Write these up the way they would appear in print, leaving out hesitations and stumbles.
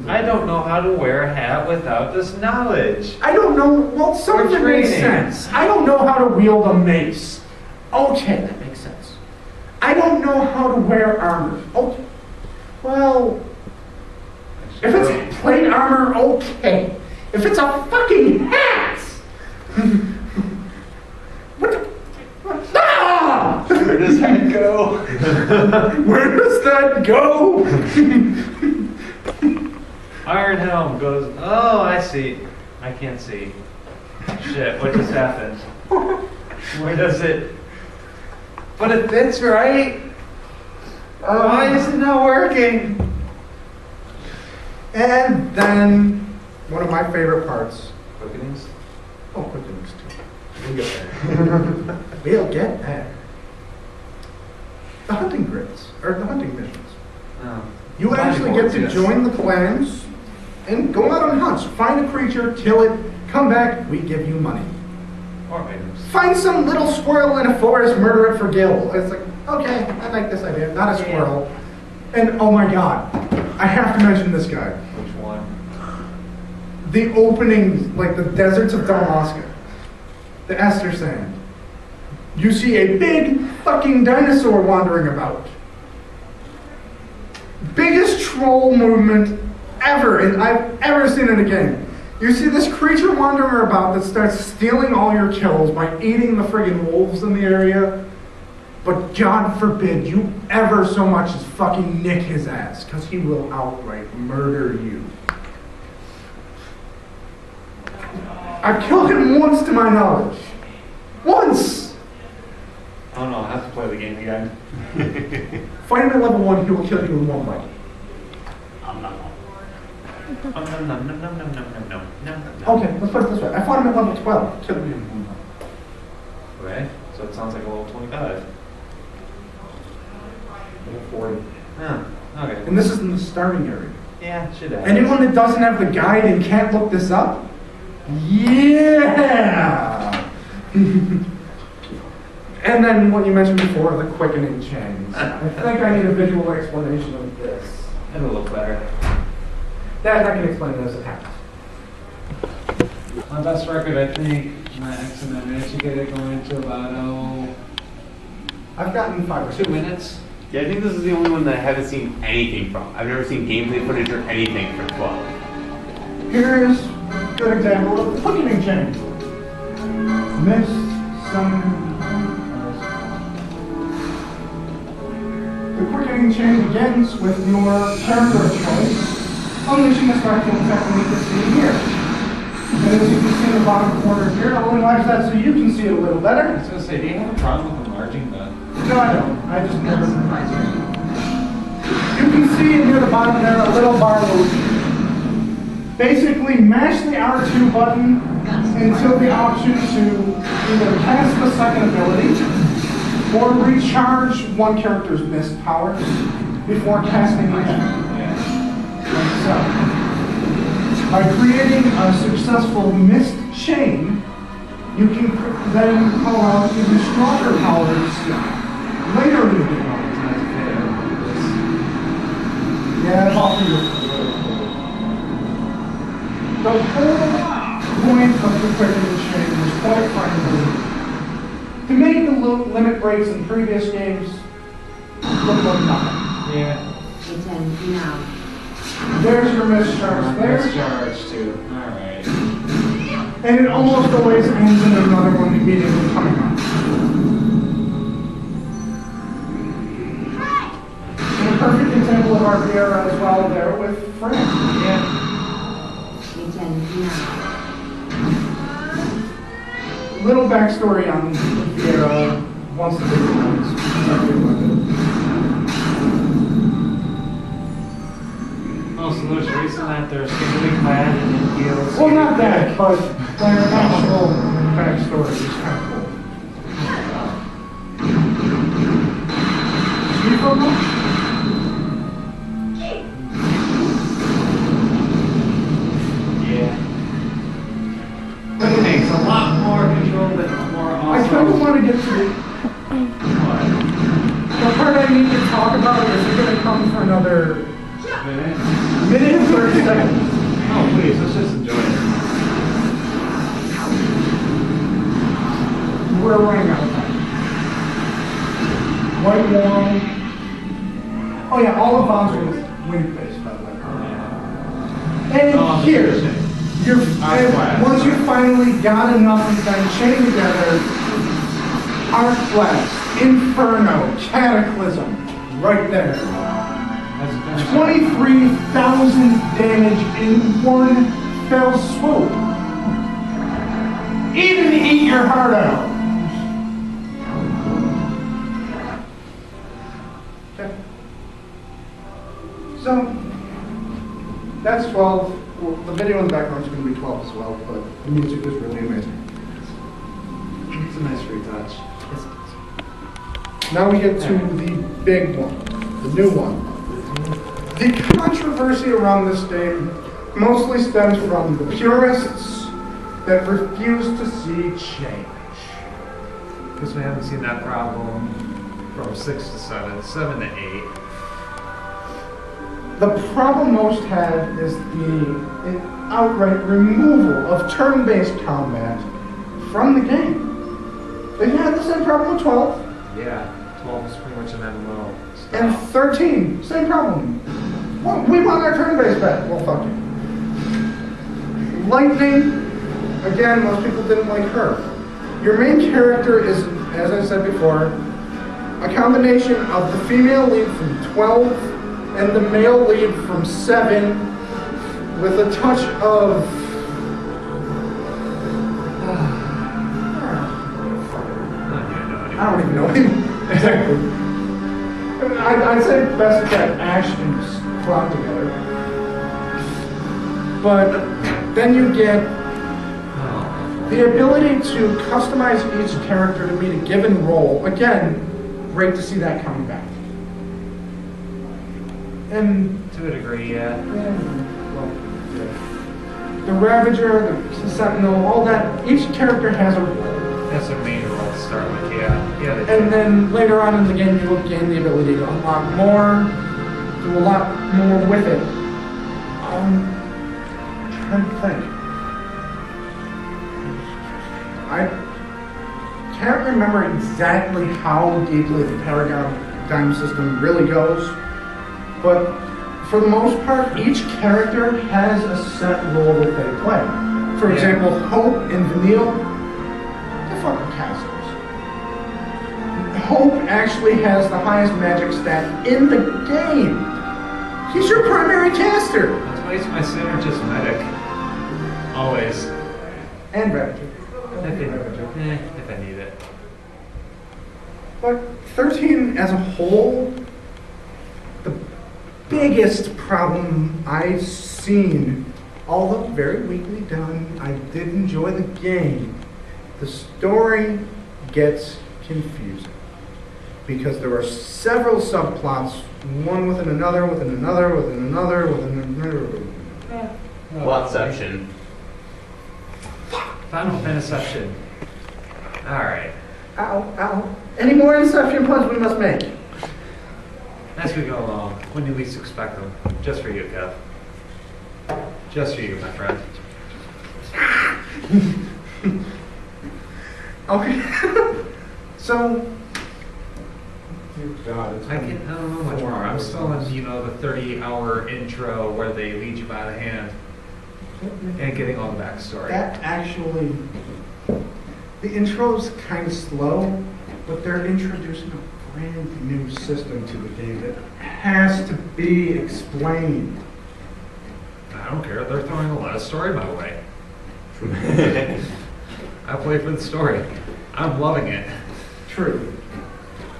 I don't know how to wear a hat without this knowledge. I don't know. Well, some of it makes sense. I don't know how to wield a mace. Okay, that makes sense. I don't know how to wear armor. Okay. Well, if it's plate armor, okay. If it's a fucking hat! What the? Ah! Where does that go? Where does that go? Iron Helm goes, oh, I see. I can't see. Shit, what just happened? Where does it? But it fits right. Why is it not working? And then, one of my favorite parts. Quickenings? Oh, quickenings too. We'll get there. We'll get there. The hunting grids, or the hunting missions. Oh. You actually get to join the clans and go out on hunts. Find a creature, kill it, come back, we give you money. Or items. Find some little squirrel in a forest, murder it for gil. It's like, okay, I like this idea. Not a squirrel. And oh my god, I have to mention this guy. Which one? The opening, like the deserts of Dalmasca. The Esther Sand. You see a big fucking dinosaur wandering about. Biggest troll movement ever, and I've ever seen in a game. You see this creature wandering about that starts stealing all your kills by eating the friggin' wolves in the area. But God forbid you ever so much as fucking nick his ass, because he will outright murder you. I've killed him once to my knowledge. Once! Oh no, I have to play the game again. Fight him at level 1, he will kill you in one bite. Okay, let's put it this way. I fought him at level 12, killed me in one bite. Okay, so it sounds like a level 25. Level 40. Huh, okay. And this is in the starting area. Yeah, should have. Anyone that doesn't have the guide and can't look this up? Yeah! And then what you mentioned before, the quickening chains. I think I need a visual explanation of this. It'll look better. That I can explain it as it happens. My best record, I think, my X and I managed to get it going to about, I've gotten 5 or 6. 2 minutes. Yeah, I think this is the only one that I haven't seen anything from. I've never seen gameplay footage or anything for 12. Here's a good example of the quickening chain. Mist, summon. The quickening chain begins with your character of choice, unleashing a starting effect that you can see here. And as you can see in the bottom corner here, I'll enlarge that so you can see it a little better. I was going to say, do you have a problem with enlarging the... No, I don't. I just never surprise you. You can see near the bottom there a little bar loop. Basically, mash the R2 button until the option to either cast the second ability or recharge one character's mist powers before casting again. Like so. By creating a successful mist chain, you can then call out even stronger powers later in the game. Yeah, it's all for you. The whole point of the quickening chain was quite frankly to make the limit breaks in previous games look like nothing. Yeah. It's empty now. There's your mischarge there. Mischarge too. Alright. And it almost always ends in another one immediately coming up. And a perfect example of our Viera as well there with Fran. Yeah. It's empty now. Little backstory on Viera once the big ones. Oh, so there's a reason that they're skinny clad and in heels. Well, not that, but their actual backstory is kind of cool. See from them? Yeah. It takes a lot more control than more awesome. I kind of want to get to What? the part I need to talk about is going to come for another Minute? Minute and 30 seconds. Oh, please, let's just enjoy it. We're running out of time. White wall. Oh yeah, all the bombs are with wind base, by the way. And Oh, here, interesting. once you finally got enough of them chained together, Arc Blast, Inferno, Cataclysm, right there. That's 23,000 damage in one fell swoop. Even eat your heart out. Okay. So, that's 12. Well, the video in the background is going to be 12 as well, but the music is really amazing. It's a nice retouch. Now we get to the big one, the new one. The controversy around this game mostly stems from the purists that refuse to see change. Because we haven't seen that problem from 6 to 7, 7 to 8. The problem most have is the outright removal of turn-based combat from the game. They had the same problem with 12. Yeah, 12 is pretty much an MMO. And 13, same problem. Well, we want our turn-based back. Well, fuck you. Lightning, again, most people didn't like her. Your main character is, as I said before, a combination of the female lead from 12 and the male lead from 7 with a touch of... I don't even know him. Exactly. I'd say best that Ash and Cloud together. But then you get the ability to customize each character to meet a given role. Again, great to see that coming back. And To a degree, yeah. the Ravager, the Sentinel, all that, each character has a role. That's their main role to start with, yeah. Yeah, they And then later on in the game, you will gain the ability to unlock more, do a lot more with it. Trying to think. I can't remember exactly how deeply the Paradigm system really goes, but for the most part, each character has a set role that they play. For Yeah. example, Hope and Vanille, they're fucking casters. Hope actually has the highest magic stat in the game. He's your primary caster. That's why he's my synergist medic. Always. And Ravager. If I need it. But 13 as a whole, the biggest problem I've seen, although very weakly done, I did enjoy the game. The story gets confusing because there are several subplots, one within another, within another, within another, within another. Plotception. Final Fantasyception. Alright. Ow, ow. Any more Inception puns we must make? As we go along, when you least expect them. Just for you, Kev. Just for you, my friend. Okay. So, God, I don't know much more. I'm still in, the 30-hour intro where they lead you by the hand and getting all the backstory. that actually, the intro's kind of slow, but they're introducing a brand new system to the game that has to be explained. I don't care. They're throwing a lot of story my way. I play for the story. I'm loving it. True.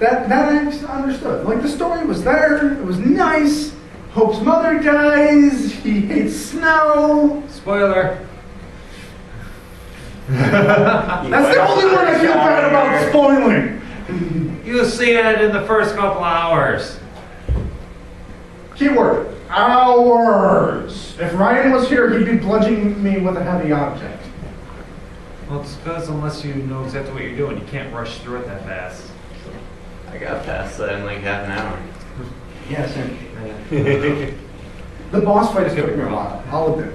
That I understood. Like, the story was there, it was nice. Hope's mother dies, he hates snow. Spoiler. That's the only one I feel bad about spoiling. You'll see it in the first couple hours. Keyword, hours. If Ryan was here, he'd be bludgeoning me with a heavy object. Well, it's because unless you know exactly what you're doing, you can't rush through it that fast. I got past that in like half an hour. Yes, The boss fight is took me a while, I'll admit.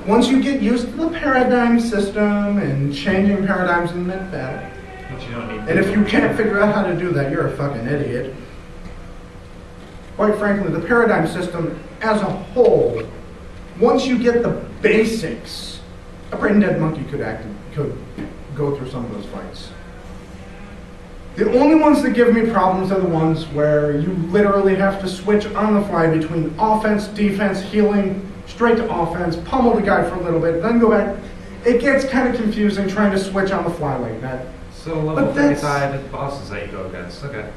Once you get used to the paradigm system and changing paradigms in that battle, But you don't need and if you can't figure out how to do that, you're a fucking idiot. Quite frankly, the paradigm system as a whole, once you get the basics, a brain dead monkey could go through some of those fights. The only ones that give me problems are the ones where you literally have to switch on the fly between offense, defense, healing, straight to offense, pummel the guy for a little bit, then go back. It gets kind of confusing trying to switch on the fly like that. So level 35 bosses that you go against. Okay.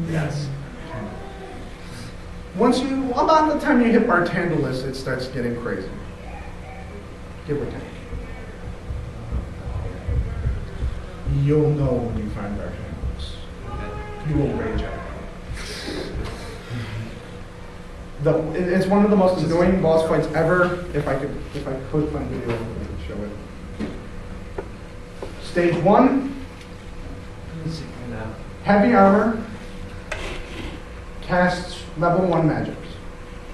Yes. Once you, about the time you hit Bartandalus, it starts getting crazy. Give or take. You'll know when you find Bartandalus. Okay. You will rage out. It's one of the most annoying boss fights ever. If I could find video, I could show it. Stage 1, Let's see now. heavy armor, casts level 1 magics.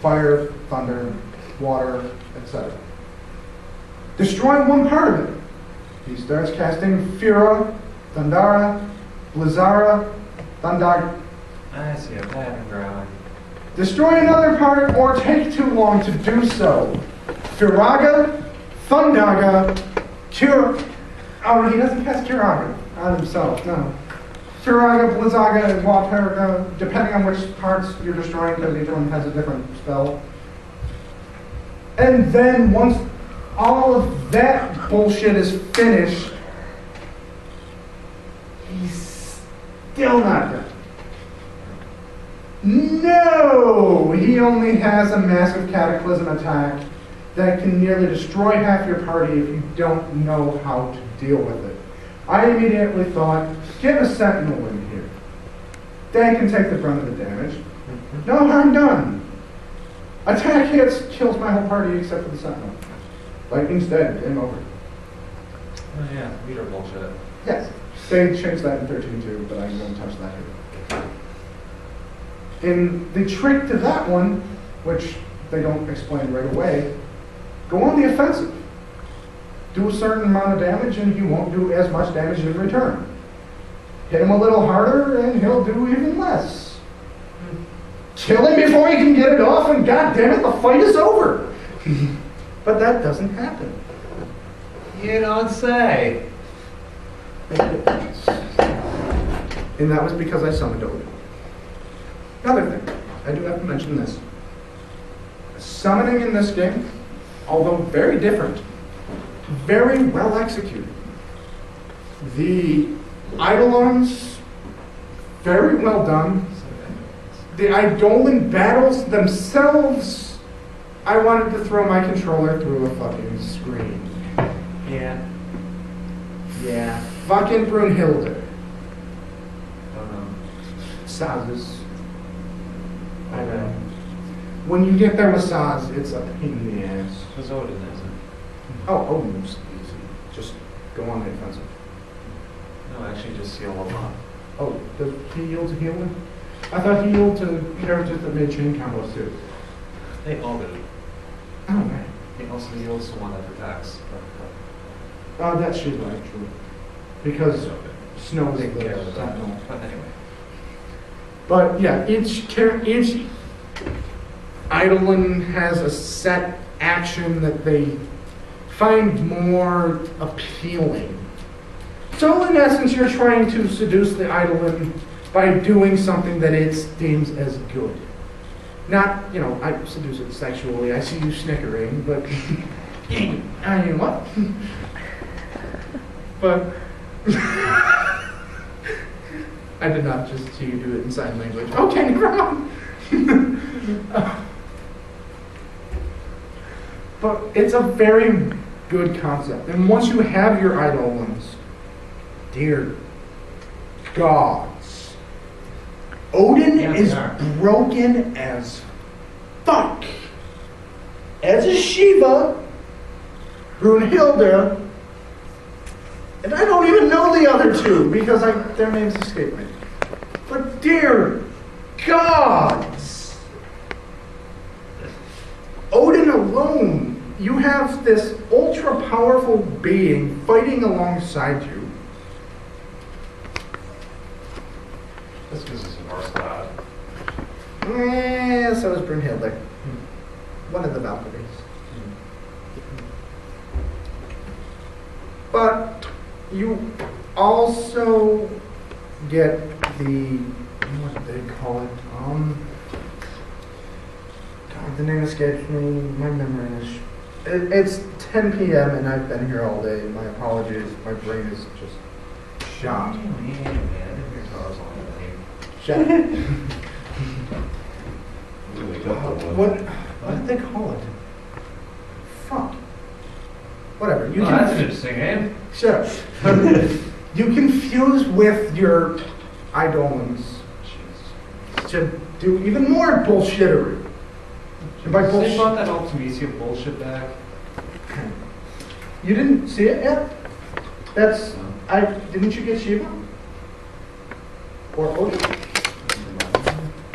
Fire, thunder, water, etc. Destroying one part of it. He starts casting Fira, Thundara, Blizzara, Thundag. I see a pattern growing. Destroy another part or take too long to do so. Firaga, Thundaga, Cure. Oh, he doesn't cast Curaga on himself, no. Firaga, Blizzaga, and Waterga, depending on which parts you're destroying, because each one has a different spell. And then once all of that bullshit is finished, he's still not done. No! He only has a massive cataclysm attack that can nearly destroy half your party if you don't know how to deal with it. I immediately thought, get a sentinel in here. They can take the brunt of the damage. No harm done. Attack hits, kills my whole party except for the sentinel. Lightning's dead, game over. Oh yeah, meter bullshit. Yes, they changed that in 13.2, but I won't touch that here. And the trick to that one, which they don't explain right away, go on the offensive. Do a certain amount of damage and he won't do as much damage in return. Hit him a little harder and he'll do even less. Kill him before he can get it off and god damn it, the fight is over. But that doesn't happen. You don't say. And that was because I summoned Odin. Another thing, I do have to mention this. Summoning in this game, although very different, very well executed. The Eidolons, very well done. The Eidolon battles themselves, I wanted to throw my controller through a fucking screen. Yeah. Yeah. Fucking Brunhilde. Don't know. Saz's. I know. When you get there with Saz, it's a pain in the ass. Because Odin isn't. Oh, Odin's easy. Just go on the offensive. No, actually just seal them up. Oh, does he yield to healing? I thought he yielded to characters that made chain combos too. They all do. Oh, man. He also yields to one that protects. That's Shiva, actually. Because Snow is Take care of the that. sentinel. But anyway. But yeah, each Eidolon has a set action that they find more appealing. So in essence, you're trying to seduce the Eidolon by doing something that it deems as good. Not, I seduce it sexually, I see you snickering, but, I mean, what? But, I did not just see you do it in sign language. Okay, Necron! But it's a very good concept. And once you have your Eidolons, dear gods, Odin is broken as fuck. As is Shiva, Brunhilde, and I don't even know the other two because their names escape me. But dear gods, you have this ultra powerful being fighting alongside you. This is a Norse god. So is Brunhilde. One of the Valkyries. But you also get the, what do they call it? God, the name escapes me. My memory is. It's 10 p.m. and I've been here all day. My apologies. My brain is just shot. Shut. What did they call it? Fuck. Whatever. You That's an interesting name. Shut up. You confuse with your eidolons to do even more bullshittery. And by They bullshit, brought that Ultimisia bullshit back. you didn't see it yet? That's didn't you get Shiva? Or Odin?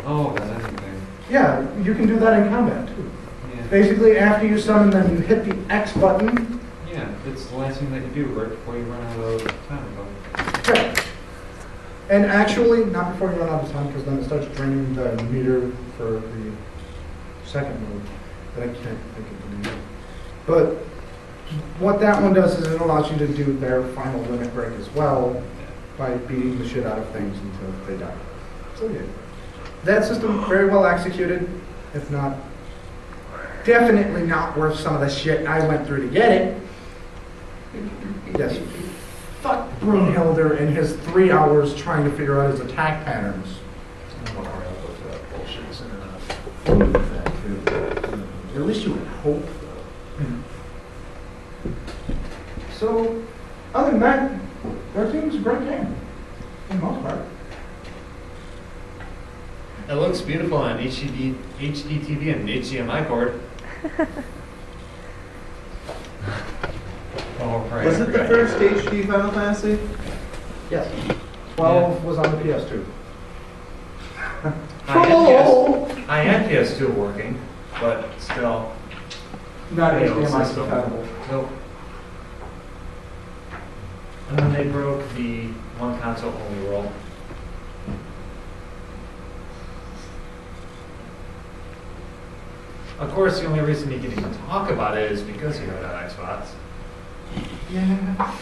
Oh, that's anything. Yeah, you can do that in combat too. Yeah. Basically, after you summon them, you hit the X button. Yeah, it's the last thing that you do right before you run out of time. Right. And actually, not before you run out of time, because then it starts draining the meter for the second move. But I can't think of the name. But what that one does is it allows you to do their final limit break as well by beating the shit out of things until they die. So yeah. That system very well executed, if not definitely not worth some of the shit I went through to get it. Yes. Fuck Brunhilder and his 3 hours trying to figure out his attack patterns. At least you would hope, though. So, other than that, 13's a great game, for the most part. It looks beautiful on HD TV and HDMI cord. Oh, right. Was it the first HD Final Fantasy? Yes. 12 was on the PS2. I had PS2 working, but still. Not Yeah, HDMI system. compatible. Nope. And then they broke the one console only rule. Of course, the only reason you can even talk about it is because you have that Xbox. Yeah.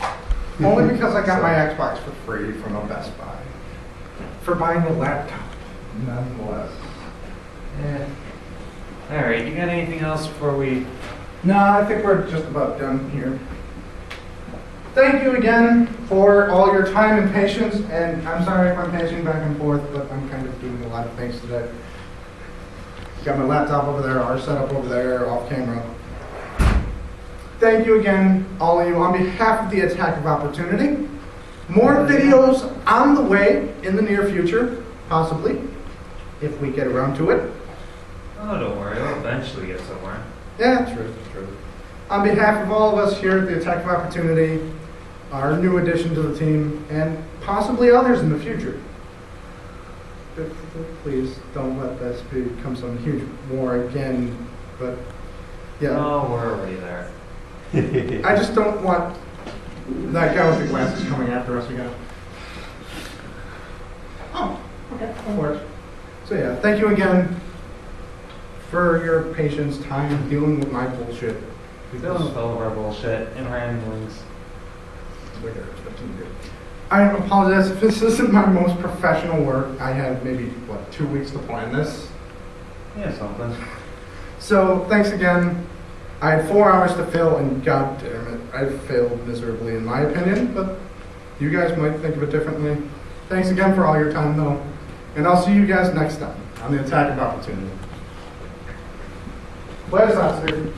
Only because I got my Xbox for free from a Best Buy. For buying a laptop, nonetheless. Yeah. All right, you got anything else before we? No, I think we're just about done here. Thank you again for all your time and patience, and I'm sorry if I'm pacing back and forth, but I'm kind of doing a lot of things today. Got my laptop over there, our setup over there, off camera. Thank you again, all of you, on behalf of the Attack of Opportunity. More videos on the way in the near future, possibly, if we get around to it. Oh, don't worry, I'll eventually get somewhere. Yeah, true. On behalf of all of us here at the Attack of Opportunity, our new addition to the team, and possibly others in the future. Please don't let this become some huge war again, but yeah. Oh, we're already there. I just don't want that guy with the glasses coming after us again. Oh, okay, that works. So yeah, thank you again for your patience, time dealing with my bullshit. Dealing with all of our bullshit and ramblings. I apologize if this isn't my most professional work. I had maybe, 2 weeks to plan this. Yeah, something. So, thanks again. I had 4 hours to fill, and god damn it, I failed miserably in my opinion, but you guys might think of it differently. Thanks again for all your time, though. And I'll see you guys next time on the Attack of Opportunity. Play us out, Steve.